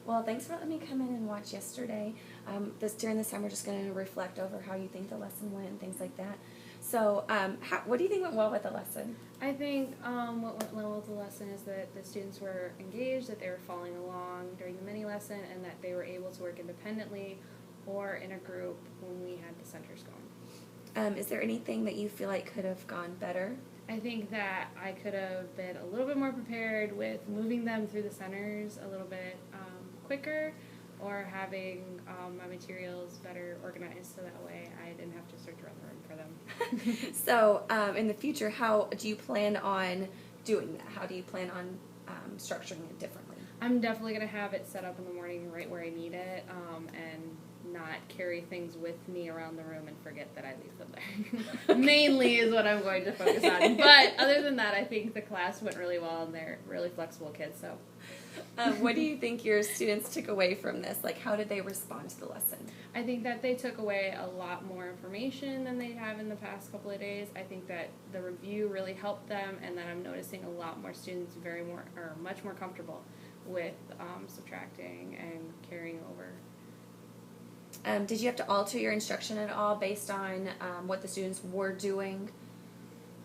Well, thanks for letting me come in and watch yesterday. During this time, we're just going to reflect over how you think the lesson went and things like that. So, what do you think went well with the lesson? I think what went well with the lesson is that the students were engaged, that they were following along during the mini lesson, and that they were able to work independently or in a group when we had the centers going. Is there anything that you feel like could have gone better? I think that I could have been a little bit more prepared with moving them through the centers a little bit quicker, or having my materials better organized so that way I didn't have to search around the room for them. So, in the future, how do you plan on doing that? How do you plan on structuring it differently? I'm definitely going to have it set up in the morning right where I need it, and not carry things with me around the room and forget that I leave them there. Mainly is what I'm going to focus on. But other than that, I think the class went really well, and they're really flexible kids. So, what do you think your students took away from this? Like, how did they respond to the lesson? I think that they took away a lot more information than they have in the past couple of days. I think that the review really helped them, and that I'm noticing a lot more students much more comfortable with subtracting and carrying over. Did you have to alter your instruction at all based on what the students were doing?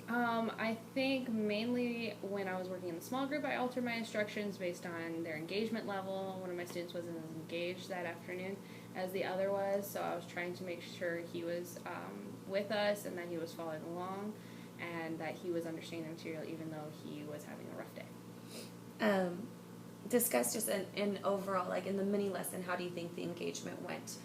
I think mainly when I was working in the small group, I altered my instructions based on their engagement level. One of my students wasn't as engaged that afternoon as the other was, so I was trying to make sure he was with us and that he was following along and that he was understanding the material even though he was having a rough day. Discuss just in overall, like in the mini lesson, how do you think the engagement went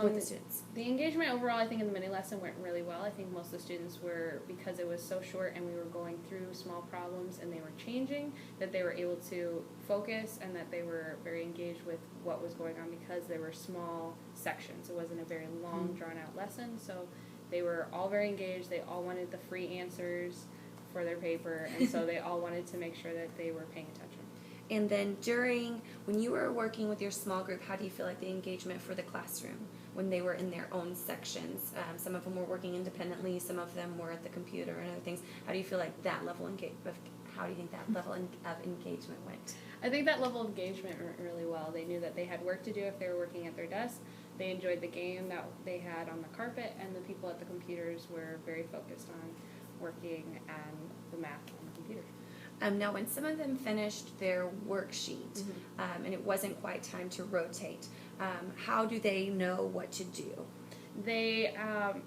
with the students? The engagement overall, I think, in the mini lesson went really well. I think most of the students were, because it was so short and we were going through small problems and they were changing, that they were able to focus and that they were very engaged with what was going on because there were small sections. It wasn't a very long, drawn-out lesson, so they were all very engaged. They all wanted the free answers for their paper, and so they all wanted to make sure that they were paying attention. And then when you were working with your small group, how do you feel like the engagement for the classroom when they were in their own sections? Some of them were working independently, some of them were at the computer and other things. How do you feel like that level how do you think that level of engagement went? I think that level of engagement went really well. They knew that they had work to do if they were working at their desk. They enjoyed the game that they had on the carpet, and the people at the computers were very focused on working and the math on the computer. Now, when some of them finished their worksheet and it wasn't quite time to rotate, how do they know what to do? They,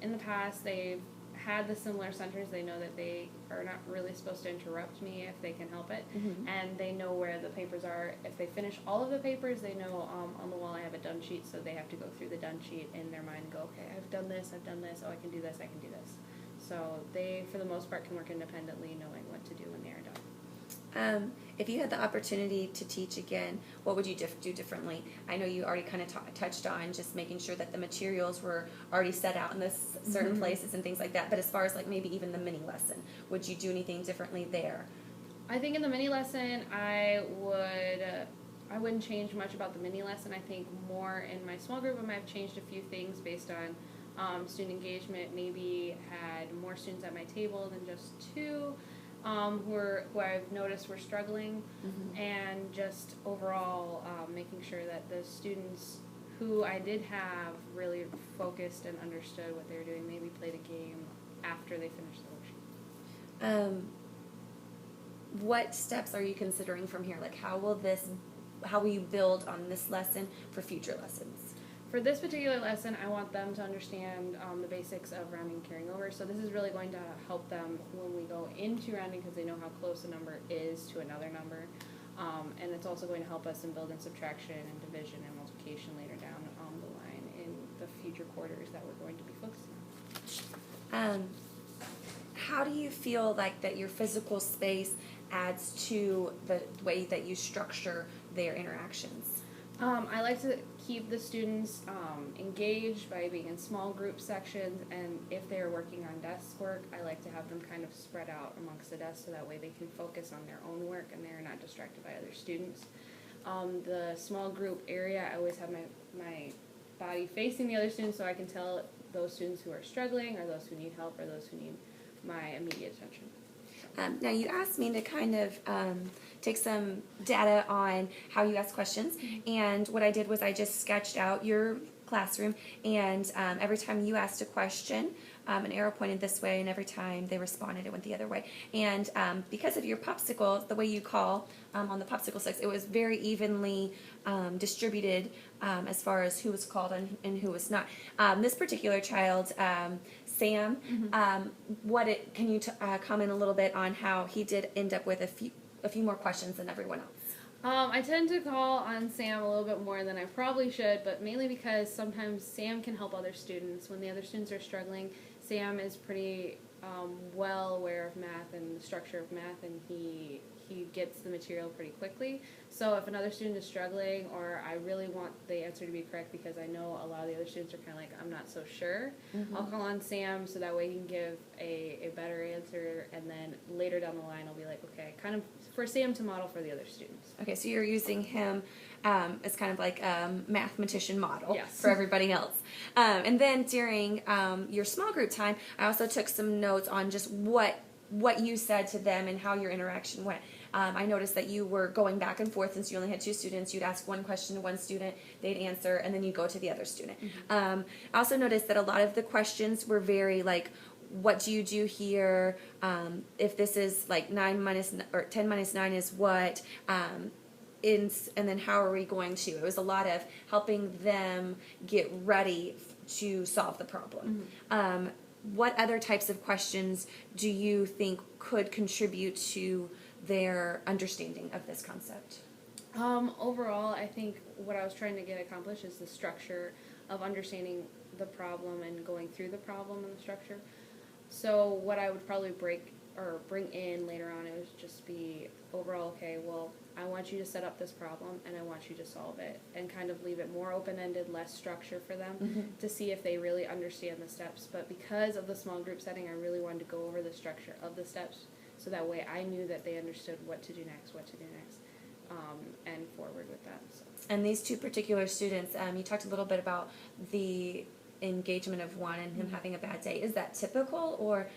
in the past, they've had the similar centers. They know that they are not really supposed to interrupt me if they can help it, and they know where the papers are. If they finish all of the papers, they know on the wall I have a done sheet, so they have to go through the done sheet in their mind and go, okay, I've done this, oh, I can do this, I can do this. So they, for the most part, can work independently, knowing what to do when they are done. If you had the opportunity to teach again, what would you do differently? I know you already kind of touched on just making sure that the materials were already set out in this certain places and things like that, but as far as like maybe even the mini lesson, would you do anything differently there? I think in the mini lesson, I wouldn't change much about the mini lesson. I think more in my small group, I might have changed a few things based on student engagement. Maybe had more students at my table than just two. Who I've noticed were struggling, and just overall making sure that the students who I did have really focused and understood what they were doing, maybe played a game after they finished the worksheet. What steps are you considering from here? Like how will you build on this lesson for future lessons? For this particular lesson, I want them to understand the basics of rounding and carrying over. So this is really going to help them when we go into rounding because they know how close a number is to another number. And it's also going to help us in building subtraction and division and multiplication later down the line in the future quarters that we're going to be focusing on. How do you feel like that your physical space adds to the way that you structure their interactions? I like to keep the students engaged by being in small group sections, and if they're working on desk work, I like to have them kind of spread out amongst the desks so that way they can focus on their own work and they're not distracted by other students. The small group area, I always have my body facing the other students so I can tell those students who are struggling or those who need help or those who need my immediate attention. Now, you asked me to kind of take some data on how you ask questions, and what I did was I just sketched out your classroom, and every time you asked a question, an arrow pointed this way, and every time they responded, it went the other way. And because of your popsicle, the way you call on the popsicle sticks, it was very evenly distributed as far as who was called and who was not. This particular child, Sam, can you comment a little bit on how he did end up with a few more questions than everyone else? I tend to call on Sam a little bit more than I probably should, but mainly because sometimes Sam can help other students. When the other students are struggling, Sam is pretty well aware of math and the structure of math, and he gets the material pretty quickly. So if another student is struggling, or I really want the answer to be correct because I know a lot of the other students are kind of like, I'm not so sure, I'll call on Sam so that way he can give a better answer, and then later down the line I'll be like, okay, kind of for Sam to model for the other students. Okay, so you're using him as kind of like a mathematician model Yes. for everybody else. And then during your small group time, I also took some notes on just what you said to them and how your interaction went. I noticed that you were going back and forth. Since you only had 2 students, you'd ask one question to one student, they'd answer, and then you go to the other student. I also noticed that a lot of the questions were very like, what do you do here? If this is like 10 minus 9 is what? And then how are we going to? It was a lot of helping them get ready to solve the problem. What other types of questions do you think could contribute to their understanding of this concept? Overall, I think what I was trying to get accomplished is the structure of understanding the problem and going through the problem and the structure. So what I would probably bring in later on, it would just be overall, okay, well, I want you to set up this problem and I want you to solve it, and kind of leave it more open-ended, less structure for them to see if they really understand the steps. But because of the small group setting, I really wanted to go over the structure of the steps so that way I knew that they understood what to do next, and forward with that. So. And these 2 particular students, you talked a little bit about the engagement of one and him having a bad day. Is that typical, or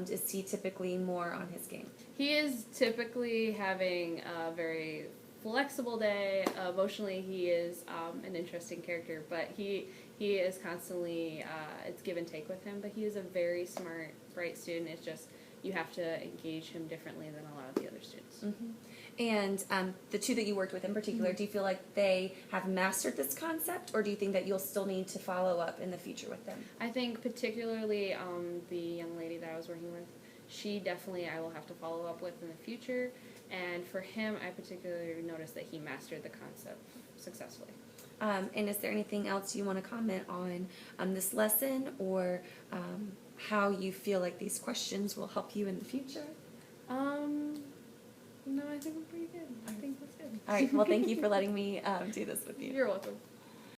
is he typically more on his game? He is typically having a very flexible day. Emotionally, he is an interesting character, but he is constantly, it's give and take with him, but he is a very smart, bright student. It's just you have to engage him differently than a lot of the other students. And the 2 that you worked with in particular, do you feel like they have mastered this concept, or do you think that you'll still need to follow up in the future with them? I think particularly the young lady that I was working with, she definitely I will have to follow up with in the future. And for him, I particularly noticed that he mastered the concept successfully. And is there anything else you want to comment on this lesson, or how you feel like these questions will help you in the future? No, I think we're pretty good. I think that's good. All right, well, thank you for letting me do this with you. You're welcome.